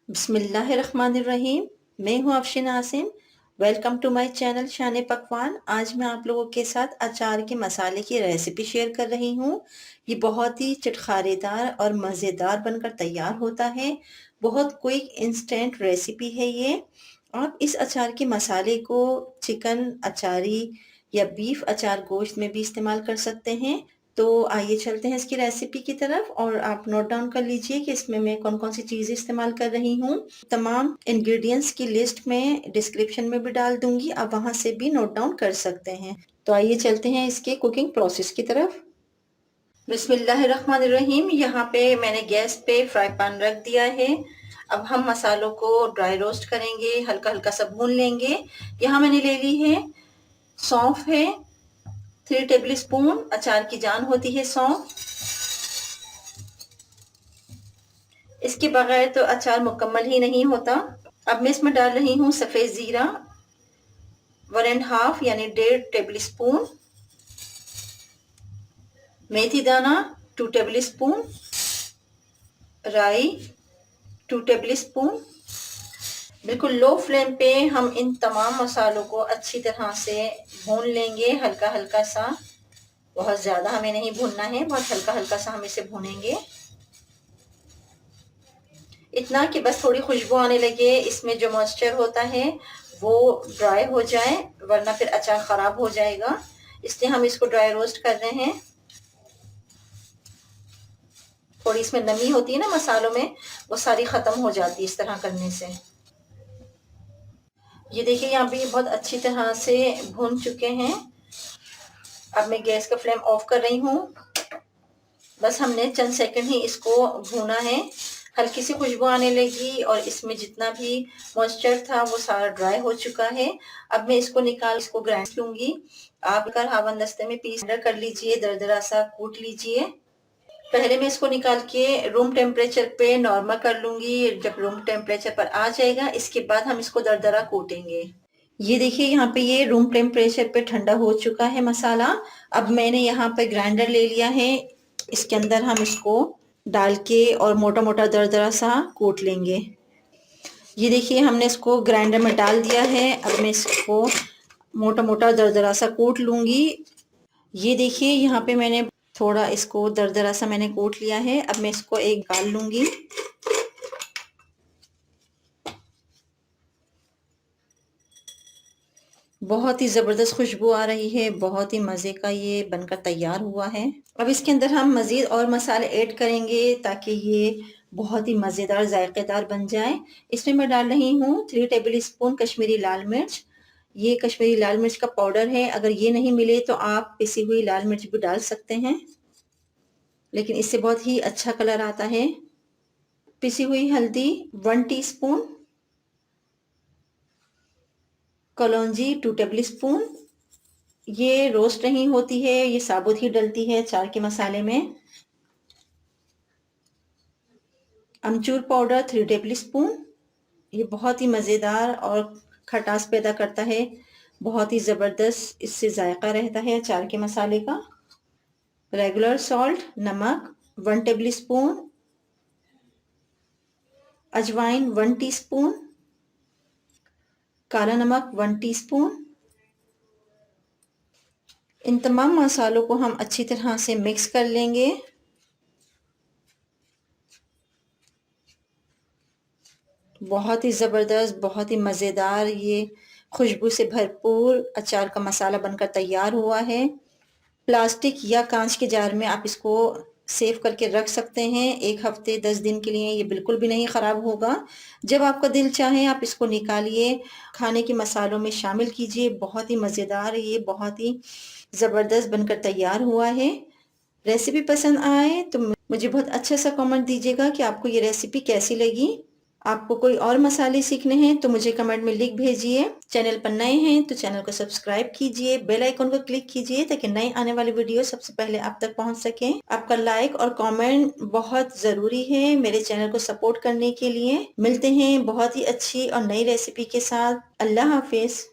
बिस्मिल्लाहिर्रहमानिर्रहीम। मैं हूँ Afsheen Asim. Welcome to my channel Shaan Pakwan. आज मैं आप लोगों के साथ अचार के मसाले की रेसिपी शेयर कर रही हूँ। ये बहुत ही चटखारेदार और मज़ेदार बनकर तैयार होता है। बहुत क्विक इंस्टेंट रेसिपी है ये। आप इस अचार के मसाले को चिकन अचारी या बीफ अचार गोश्त में भी इस्तेमाल कर सकते हैं। तो आइए चलते हैं इसकी रेसिपी की तरफ और आप नोट डाउन कर लीजिए कि इसमें मैं कौन कौन सी चीज़ें इस्तेमाल कर रही हूँ। तमाम इंग्रेडिएंट्स की लिस्ट मैं डिस्क्रिप्शन में भी डाल दूंगी, आप वहां से भी नोट डाउन कर सकते हैं। तो आइए चलते हैं इसके कुकिंग प्रोसेस की तरफ। बिस्मिल्लाहिर्रहमानिर्रहीम। यहाँ पे मैंने गैस पे फ्राई पैन रख दिया है। अब हम मसालों को ड्राई रोस्ट करेंगे, हल्का हल्का सा भून लेंगे। यहाँ मैंने ले ली है सौंफ है 3 टेबल स्पून, अचार की जान होती है सौंफ। इसके बगैर तो अचार मुकम्मल ही नहीं होता। अब मैं इसमें डाल रही हूँ सफ़ेद ज़ीरा 1.5 यानी 1.5 टेबल स्पून, मेथी दाना 2 टेबल स्पून, राई 2 टेबल स्पून। बिल्कुल लो फ्लेम पे हम इन तमाम मसालों को अच्छी तरह से भून लेंगे, हल्का हल्का सा। बहुत ज़्यादा हमें नहीं भूनना है, बहुत हल्का हल्का सा हम इसे भूनेंगे। इतना कि बस थोड़ी खुशबू आने लगे, इसमें जो मॉइस्चर होता है वो ड्राई हो जाए, वरना फिर अचार ख़राब हो जाएगा। इसलिए हम इसको ड्राई रोस्ट कर रहे हैं। थोड़ी इसमें नमी होती है ना मसालों में, वो सारी ख़त्म हो जाती है इस तरह करने से। ये देखिए यहाँ पे ये बहुत अच्छी तरह से भून चुके हैं। अब मैं गैस का फ्लेम ऑफ कर रही हूँ। बस हमने चंद सेकंड ही इसको भूना है। हल्की सी खुशबू आने लगी और इसमें जितना भी मॉइस्चर था वो सारा ड्राई हो चुका है। अब मैं इसको निकाल इसको ग्राइंड लूंगी। आप कर हावन दस्ते में पीस कर लीजिए, दरदरा सा कूट लीजिए। पहले मैं इसको निकाल के रूम टेम्परेचर पे नॉर्मल कर लूंगी। जब रूम टेम्परेचर पर आ जाएगा इसके बाद हम इसको दरदरा कूटेंगे। ये देखिए यहाँ पे ये रूम टेम्परेचर पे ठंडा हो चुका है मसाला। अब मैंने यहाँ पे ग्राइंडर ले लिया है, इसके अंदर हम इसको डाल के और मोटा मोटा दरदरा सा कूट लेंगे। ये देखिए हमने इसको ग्राइंडर में डाल दिया है। अब मैं इसको मोटा मोटा दरदरा सा कूट लूंगी। ये देखिए यहाँ पे मैंने थोड़ा इसको दरदरा सा मैंने कूट लिया है। अब मैं इसको एक गाल लूंगी। बहुत ही ज़बरदस्त खुशबू आ रही है, बहुत ही मज़े का ये बनकर तैयार हुआ है। अब इसके अंदर हम मज़ीद और मसाले ऐड करेंगे ताकि ये बहुत ही मज़ेदार जायकेदार बन जाए। इसमें मैं डाल रही हूँ 3 टेबल स्पून कश्मीरी लाल मिर्च। ये कश्मीरी लाल मिर्च का पाउडर है, अगर ये नहीं मिले तो आप पिसी हुई लाल मिर्च भी डाल सकते हैं, लेकिन इससे बहुत ही अच्छा कलर आता है। पिसी हुई हल्दी 1 टीस्पून, कलौंजी 2 टेबल स्पून। ये रोस्ट नहीं होती है, ये साबुत ही डलती है अचार के मसाले में। अमचूर पाउडर 3 टेबल स्पून। ये बहुत ही मज़ेदार और खटास पैदा करता है, बहुत ही ज़बरदस्त इससे जायका रहता है अचार के मसाले का। रेगुलर सॉल्ट नमक 1 टेबल स्पून, अजवाइन 1 टीस्पून, काला नमक 1 टीस्पून। इन तमाम मसालों को हम अच्छी तरह से मिक्स कर लेंगे। बहुत ही ज़बरदस्त, बहुत ही मज़ेदार ये खुशबू से भरपूर अचार का मसाला बनकर तैयार हुआ है। प्लास्टिक या कांच के जार में आप इसको सेव करके रख सकते हैं 1 हफ्ते 10 दिन के लिए, ये बिल्कुल भी नहीं ख़राब होगा। जब आपका दिल चाहे आप इसको निकालिए, खाने के मसालों में शामिल कीजिए। बहुत ही मज़ेदार, ये बहुत ही ज़बरदस्त बनकर तैयार हुआ है। रेसिपी पसंद आए तो मुझे बहुत अच्छा सा कमेंट दीजिएगा कि आपको ये रेसिपी कैसी लगी। आपको कोई और मसाले सीखने हैं तो मुझे कमेंट में लिख भेजिए। चैनल पर नए हैं तो चैनल को सब्सक्राइब कीजिए, बेल आइकन को क्लिक कीजिए ताकि नई आने वाली वीडियो सबसे पहले आप तक पहुंच सके। आपका लाइक और कमेंट बहुत ज़रूरी है मेरे चैनल को सपोर्ट करने के लिए। मिलते हैं बहुत ही अच्छी और नई रेसिपी के साथ। अल्लाह हाफिज।